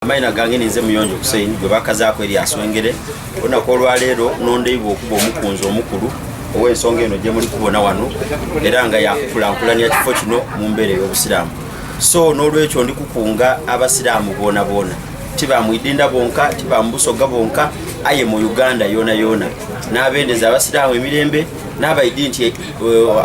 Amaina gange nize muyonjo kusaini gwe bakazaako eri Swengere onako olwaleero nondeibo okuba omukunzi omukulu ow'ensonga eno gye muli kubona wano era nga yakukulankulanya kifo kino mu mbeera y'obusiraamu. So n'olwekyo ndi kukunga abasiraamu boona boona, tiba mu idinda bonka, tiba mu Busoga bonka, aye mu Uganda yona yona n'abendeza abasiraamu emirembe n'abaidi nti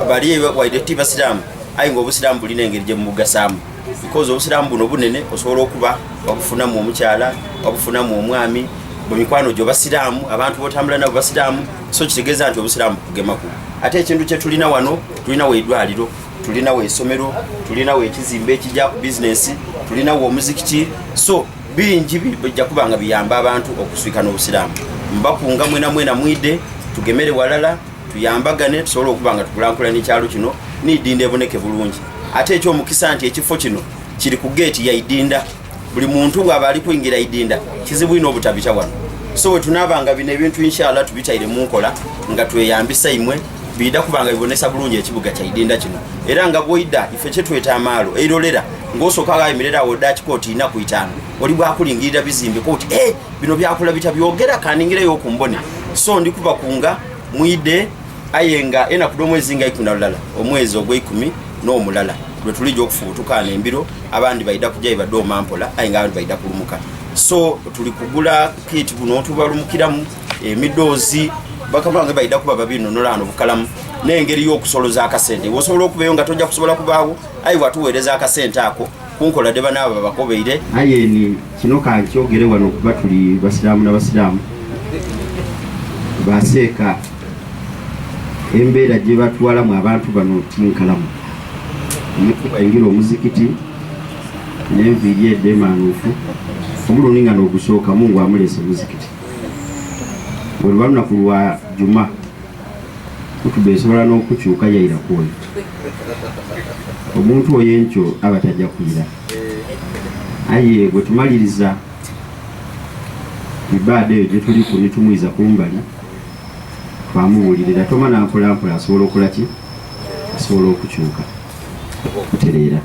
bali waide tiba basiraamu aye ng'obusiraamu bulina engeri gye mubugasaamu. Because obusiraamu buno bunene osobola okuba wabufunamu omukyala, wabufunamu omwami, bwe mikwano gyo basiraamu, abantu botambula nabo basiraamu, so kitegeeza nti obusiraamu kugemaku. Ate ekintu kye tulina wano, tulinawo eddwaliro, tulinawo essomero, tulinawo ekizimbe ekijja ku bizinesi, tulinawo omuzikiti, so bingi bijja kuba nga biyamba abantu okuswika n'obusiraamu. Mbakunga mwena mwidde tugemere walala, tuyambagane tusobole okuba nga tukulankulanya ekyalo kino n'idinda eboneke bulungi. Ate ekyomukisa nti ekifo kino kiri ku geeti ya idinda, buli muntu bw'aba ali kuyingira idinda kizibu ino obutabita wano. So we tunaabanga bino ebintu inshallah tubitaire mu nkola nga tweyambisa imwe bida kubanga bibonesa bulungi ekibuga kya idinda kino. Era nga bwoida ife kye tweta amaalo eirolera ng'osooka gayimirira wodda kikooti ina ku 5 oli bwakulingirira bizimbe kooti bino byakula bitabyogera kaningireyo okumbone. So ndi kubakunga mwide ayenga enaku omwezi nga 12 omwezi ogw'ekumi n'omulala lwe tulijja okufubutukana embiro abandi baida kujja badde omampola aye nga abandi baida kulumuka. So tuli kugula kit buno tubalumukiramu emidoozi bakabange baida kuba babino nolano bukalamu n'engeri y'okusoloza akasente wosobola okubeyo nga tojja kusobola kubaawo aye watuweereza akasente ako kunkola de banaba bakobeire aye ni kino kankyogere wano kuba tuli basiraamu n'abasiraamu baseeka embeera gye batwalamu abantu bano tinkalamu nikuba ingira omuzikiti n'enviiri edde emanuufu omulundi nga n'ogusooka Mungu amulese omuzikiti bwe luba lunaku lwa Juma kutuba esobola n'okukyuka yayira kwoyo omuntu oyo enkyo aba tajja kuyira. Aye bwe tumaliriza ibaada eyo gye tuli ku nitumuyiza kumbali twamubuulirira toma nampolampola asobola okukola ki asobola okukyuka kutereera.